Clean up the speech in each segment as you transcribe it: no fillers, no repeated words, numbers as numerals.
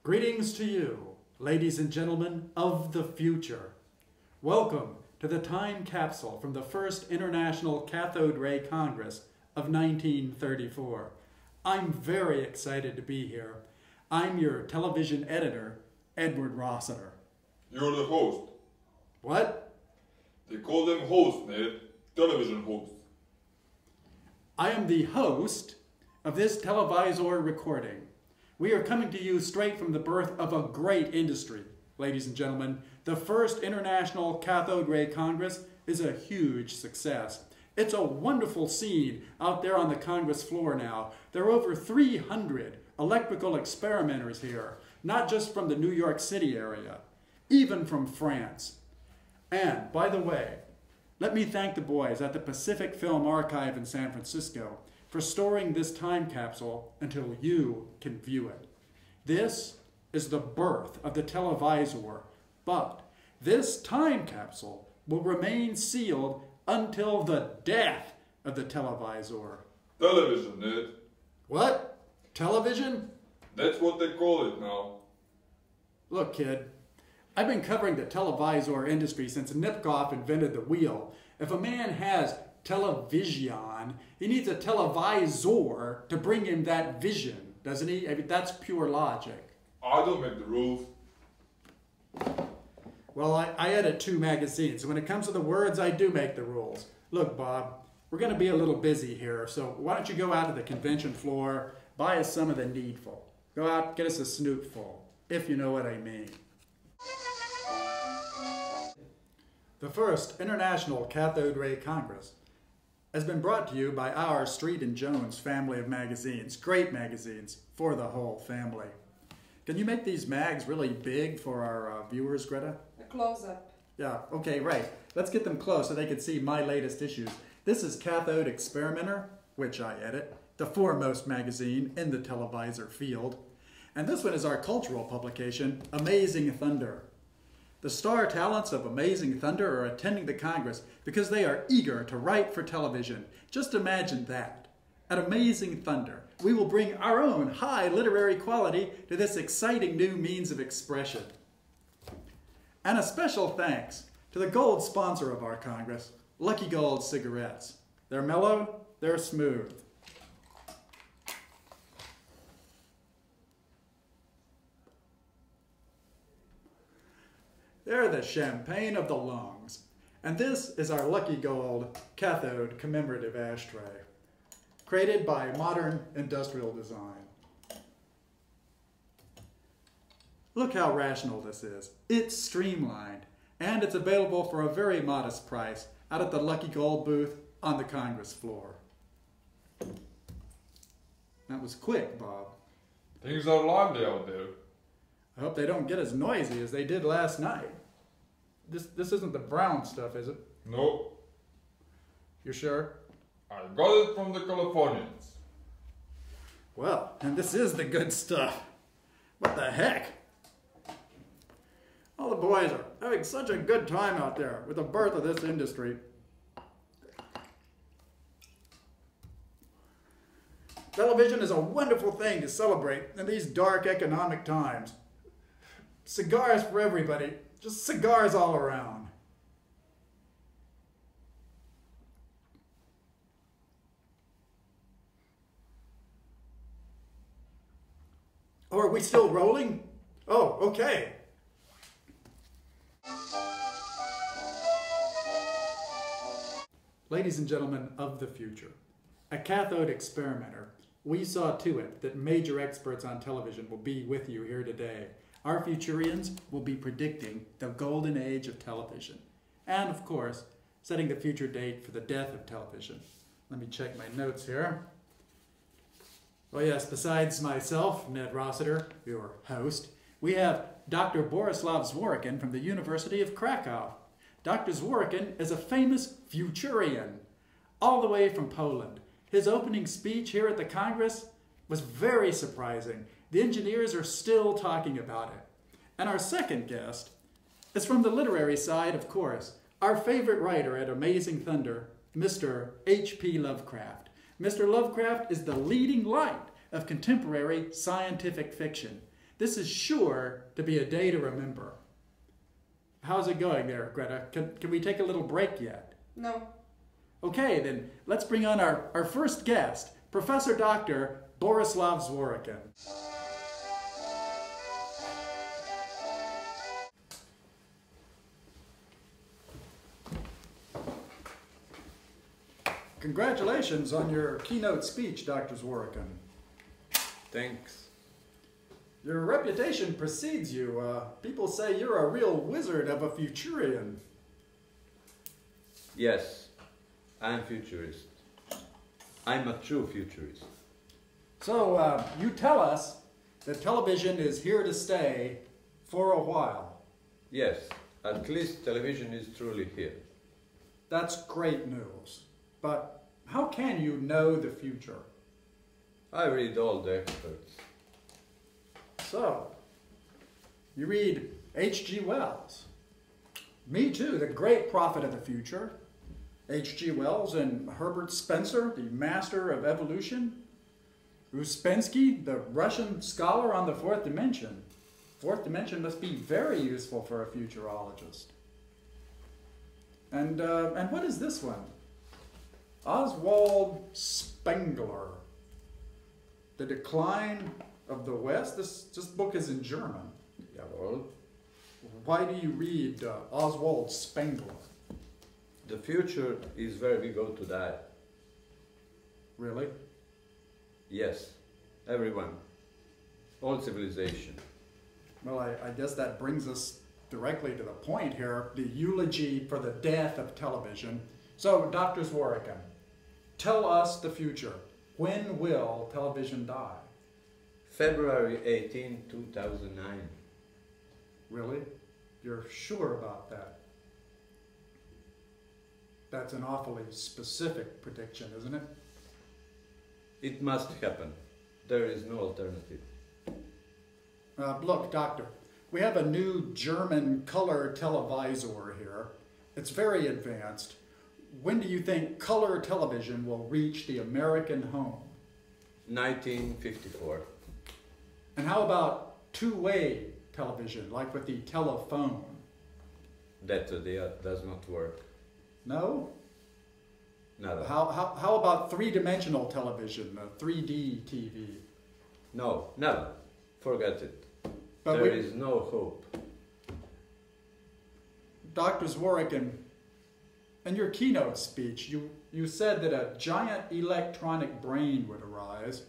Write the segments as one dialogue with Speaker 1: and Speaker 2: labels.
Speaker 1: Greetings to you, ladies and gentlemen of the future. Welcome to the time capsule from the first International Cathode Ray Congress of 1934. I'm very excited to be here. I'm your television editor, Edward Rossiter.
Speaker 2: You're the host.
Speaker 1: What?
Speaker 2: They call them hosts, Ned. Television hosts.
Speaker 1: I am the host of this televisor recording. We are coming to you straight from the birth of a great industry, ladies and gentlemen. The first International Cathode Ray Congress is a huge success. It's a wonderful scene out there on the Congress floor now. There are over 300 electrical experimenters here, not just from the New York City area, even from France. And, by the way, let me thank the boys at the Pacific Film Archive in San Francisco for storing this time capsule until you can view it. This is the birth of the televisor, but this time capsule will remain sealed until the death of the televisor.
Speaker 2: Television, Ned.
Speaker 1: What? Television?
Speaker 2: That's what they call it now.
Speaker 1: Look, kid, I've been covering the televisor industry since Nipkoff invented the wheel. If a man has television, he needs a televisor to bring him that vision, doesn't he? I mean, that's pure logic.
Speaker 2: I don't make the rules.
Speaker 1: Well, I edit 2 magazines. When it comes to the words, I do make the rules. Look, Bob, we're going to be a little busy here, so why don't you go out to the convention floor, buy us some of the needful. Go out, get us a snootful, if you know what I mean. The first International Cathode Ray Congress has been brought to you by our Street & Jones family of magazines. Great magazines for the whole family. Can you make these mags really big for our viewers, Greta?
Speaker 3: A close-up.
Speaker 1: Yeah, okay, right. Let's get them close so they can see my latest issues. This is Cathode Experimenter, which I edit, the foremost magazine in the televisor field. And this one is our cultural publication, Amazing Thunder. The star talents of Amazing Thunder are attending the Congress because they are eager to write for television. Just imagine that. At Amazing Thunder, we will bring our own high literary quality to this exciting new means of expression. And a special thanks to the gold sponsor of our Congress, Lucky Gold cigarettes. They're mellow, they're smooth. They're the champagne of the lungs. And this is our Lucky Gold cathode commemorative ashtray, created by modern industrial design. Look how rational this is. It's streamlined, and it's available for a very modest price out at the Lucky Gold booth on the Congress floor. That was quick, Bob.
Speaker 2: Things are lively out there.
Speaker 1: I hope they don't get as noisy as they did last night. This isn't the brown stuff, is it?
Speaker 2: No,
Speaker 1: You sure?
Speaker 2: I got it from the Californians.
Speaker 1: Well, and this is the good stuff. What the heck? All the boys are having such a good time out there with the birth of this industry. Television is a wonderful thing to celebrate in these dark economic times. Cigars for everybody. Just cigars all around. Oh, are we still rolling? Oh, okay. Ladies and gentlemen of the future, a cathode experimenter, we saw to it that major experts on television will be with you here today. Our Futurians will be predicting the golden age of television. And, of course, setting the future date for the death of television. Let me check my notes here. Oh yes, besides myself, Ned Rossiter, your host, we have Dr. Borislav Zworykin from the University of Krakow. Dr. Zworykin is a famous Futurian, all the way from Poland. His opening speech here at the Congress was very surprising. The engineers are still talking about it. And our second guest is from the literary side, of course, our favorite writer at Amazing Thunder, Mr. H.P. Lovecraft. Mr. Lovecraft is the leading light of contemporary scientific fiction. This is sure to be a day to remember. How's it going there, Greta? Can we take a little break yet?
Speaker 3: No.
Speaker 1: Okay, then let's bring on our first guest, Professor Dr. Borislav Zworykin. Congratulations on your keynote speech, Dr. Zworykin.
Speaker 4: Thanks.
Speaker 1: Your reputation precedes you. People say you're a real wizard of a Futurian.
Speaker 4: Yes, I'm futurist. I'm a true futurist.
Speaker 1: So, you tell us that television is here to stay for a while.
Speaker 4: Yes, at least television is truly here.
Speaker 1: That's great news. But how can you know the future?
Speaker 4: I read all the experts.
Speaker 1: So, you read H.G. Wells. Me too, the great prophet of the future. H.G. Wells and Herbert Spencer, the master of evolution. Uspensky, the Russian scholar on the fourth dimension. Fourth dimension must be very useful for a futurologist. And what is this one? Oswald Spengler. The Decline of the West? This book is in German.
Speaker 4: Jawohl.
Speaker 1: Why do you read Oswald Spengler?
Speaker 4: The future is where we go to die.
Speaker 1: Really?
Speaker 4: Yes, everyone. All civilization.
Speaker 1: Well, I guess that brings us directly to the point here, the eulogy for the death of television. So, Dr. Zworykin, tell us the future. When will television die?
Speaker 4: February 18, 2009.
Speaker 1: Really? You're sure about that? That's an awfully specific prediction, isn't it?
Speaker 4: It must happen. There is no alternative.
Speaker 1: Look, Doctor, we have a new German color televisor here. It's very advanced. When do you think color television will reach the American home?
Speaker 4: 1954.
Speaker 1: And how about two-way television, like with the telephone?
Speaker 4: That does not work.
Speaker 1: No?
Speaker 4: Nada.
Speaker 1: How about three-dimensional television, 3D TV?
Speaker 4: No, never. Forget it.
Speaker 1: But
Speaker 4: there is no hope.
Speaker 1: Dr. Zworykin, in your keynote speech, you said that a giant electronic brain would arise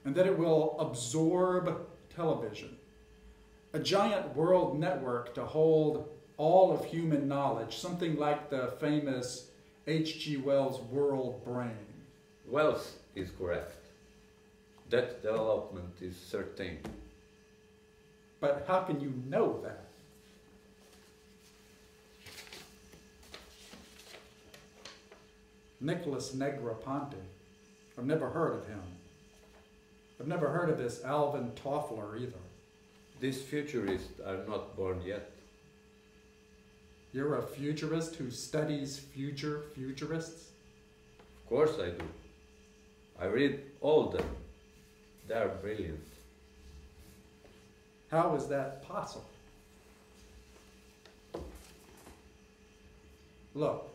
Speaker 1: and that it will absorb television. A giant world network to hold all of human knowledge, something like the famous H.G. Wells' world brain.
Speaker 4: Wells is correct. That development is certain.
Speaker 1: But how can you know that? Nicholas Negroponte. I've never heard of him. I've never heard of this Alvin Toffler either.
Speaker 4: These futurists are not born yet.
Speaker 1: You're a futurist who studies future futurists?
Speaker 4: Of course I do. I read all of them. They are brilliant.
Speaker 1: How is that possible? Look,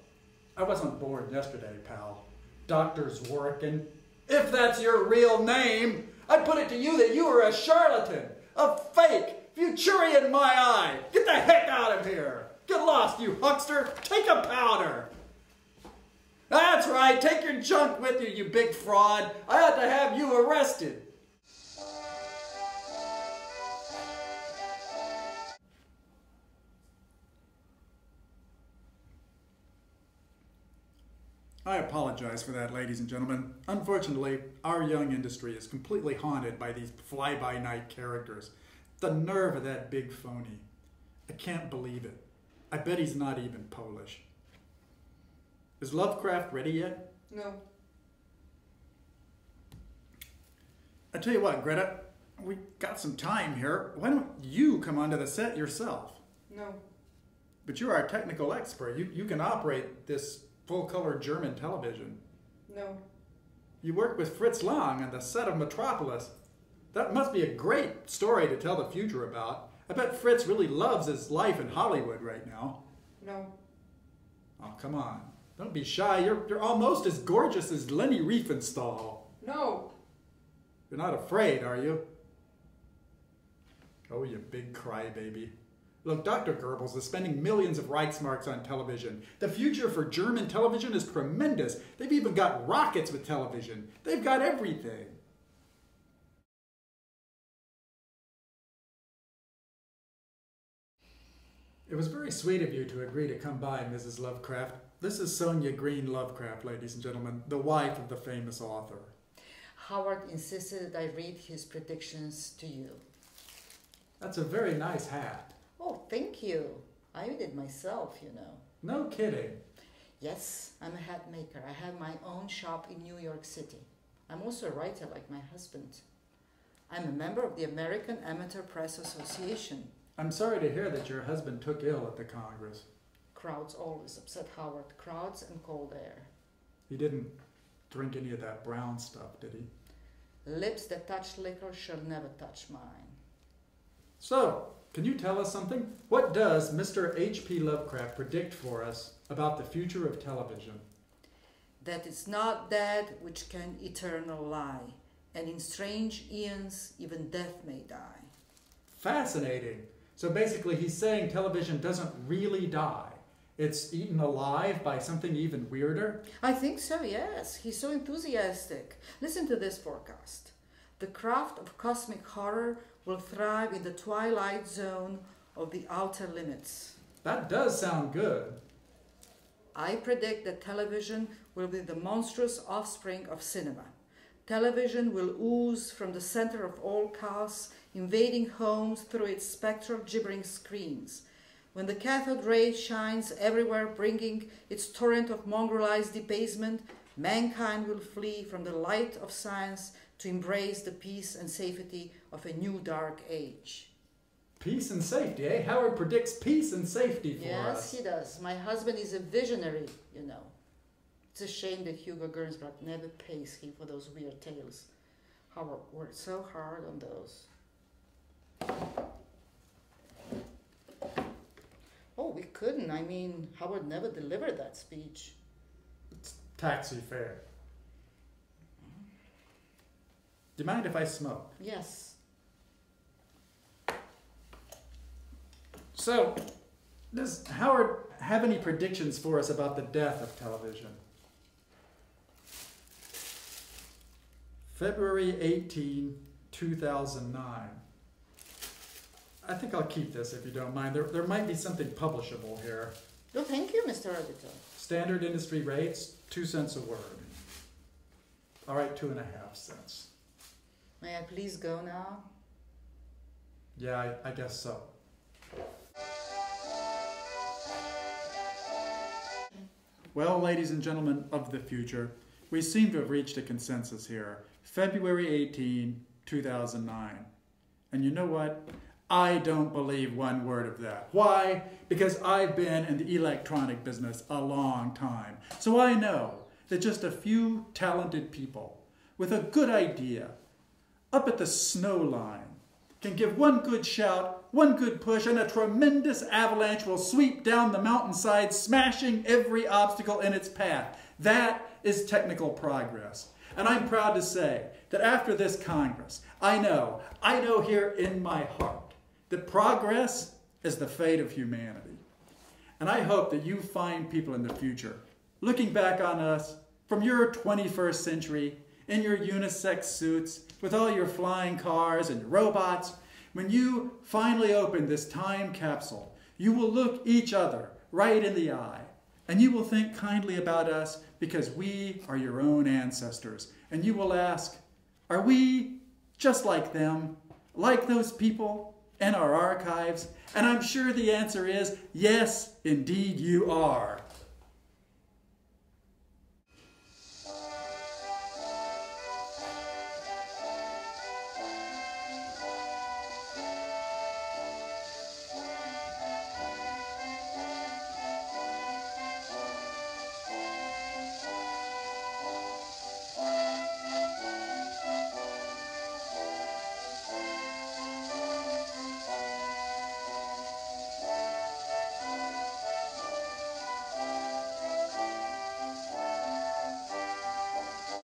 Speaker 1: I wasn't born yesterday, pal. Dr. Zworykin. If that's your real name, I put it to you that you are a charlatan, a fake, Futurian in my eye. Get the heck out of here. Get lost, you huckster. Take a powder. That's right. Take your junk with you, you big fraud. I ought to have you arrested. I apologize for that, ladies and gentlemen. Unfortunately, our young industry is completely haunted by these fly-by-night characters. The nerve of that big phony. I can't believe it. I bet he's not even Polish. Is Lovecraft ready yet?
Speaker 3: No.
Speaker 1: I tell you what, Greta, we got some time here. Why don't you come onto the set yourself?
Speaker 3: No.
Speaker 1: But you're our technical expert. You can operate this full-color German television.
Speaker 3: No.
Speaker 1: You worked with Fritz Lang on the set of Metropolis. That must be a great story to tell the future about. I bet Fritz really loves his life in Hollywood right now.
Speaker 3: No.
Speaker 1: Oh, come on. Don't be shy. You're almost as gorgeous as Leni Riefenstahl.
Speaker 3: No.
Speaker 1: You're not afraid, are you? Oh, you big crybaby. Look, Dr. Goebbels is spending millions of Reichsmarks on television. The future for German television is tremendous. They've even got rockets with television. They've got everything. It was very sweet of you to agree to come by, Mrs. Lovecraft. This is Sonia Green Lovecraft, ladies and gentlemen, the wife of the famous author.
Speaker 3: Howard insisted that I read his predictions to you.
Speaker 1: That's a very nice hat.
Speaker 3: Oh, thank you. I did it myself, you know.
Speaker 1: No kidding.
Speaker 3: Yes, I'm a hat maker. I have my own shop in New York City. I'm also a writer like my husband. I'm a member of the American Amateur Press Association.
Speaker 1: I'm sorry to hear that your husband took ill at the Congress.
Speaker 3: Crowds always upset Howard. Crowds and cold air.
Speaker 1: He didn't drink any of that brown stuff, did he?
Speaker 3: Lips that touch liquor shall never touch mine.
Speaker 1: So, can you tell us something? What does Mr. H.P. Lovecraft predict for us about the future of television?
Speaker 3: That it's not that which can eternal lie, and in strange eons even death may die.
Speaker 1: Fascinating. So basically he's saying television doesn't really die. It's eaten alive by something even weirder?
Speaker 3: I think so, yes. He's so enthusiastic. Listen to this forecast. The craft of cosmic horror will thrive in the twilight zone of the outer limits.
Speaker 1: That does sound good.
Speaker 3: I predict that television will be the monstrous offspring of cinema. Television will ooze from the center of all chaos, invading homes through its spectral gibbering screens. When the cathode ray shines everywhere, bringing its torrent of mongrelized debasement, mankind will flee from the light of science to embrace the peace and safety of a new dark age.
Speaker 1: Peace and safety, eh? Howard predicts peace and safety for us.
Speaker 3: Yes, he does. My husband is a visionary, you know. It's a shame that Hugo Gernsback never pays him for those weird tales. Howard worked so hard on those. Oh, we couldn't. I mean, Howard never delivered that speech.
Speaker 1: It's taxi fare. Do you mind if I smoke?
Speaker 3: Yes.
Speaker 1: So, does Howard have any predictions for us about the death of television? February 18, 2009. I think I'll keep this if you don't mind. There might be something publishable here.
Speaker 3: Oh, thank you, Mr. Editor.
Speaker 1: Standard industry rates, 2 cents a word. All right, 2.5 cents.
Speaker 3: May I please go now?
Speaker 1: Yeah, I guess so. Well, ladies and gentlemen of the future, we seem to have reached a consensus here. February 18, 2009. And you know what? I don't believe one word of that. Why? Because I've been in the electronic business a long time. So I know that just a few talented people with a good idea up at the snow line can give one good shout, one good push, and a tremendous avalanche will sweep down the mountainside, smashing every obstacle in its path. That is technical progress. And I'm proud to say that after this Congress, I know here in my heart that progress is the fate of humanity. And I hope that you find people in the future looking back on us from your 21st century in your unisex suits with all your flying cars and robots. When you finally open this time capsule, you will look each other right in the eye and you will think kindly about us because we are your own ancestors. And you will ask, are we just like them, like those people in our archives? And I'm sure the answer is, yes, indeed you are.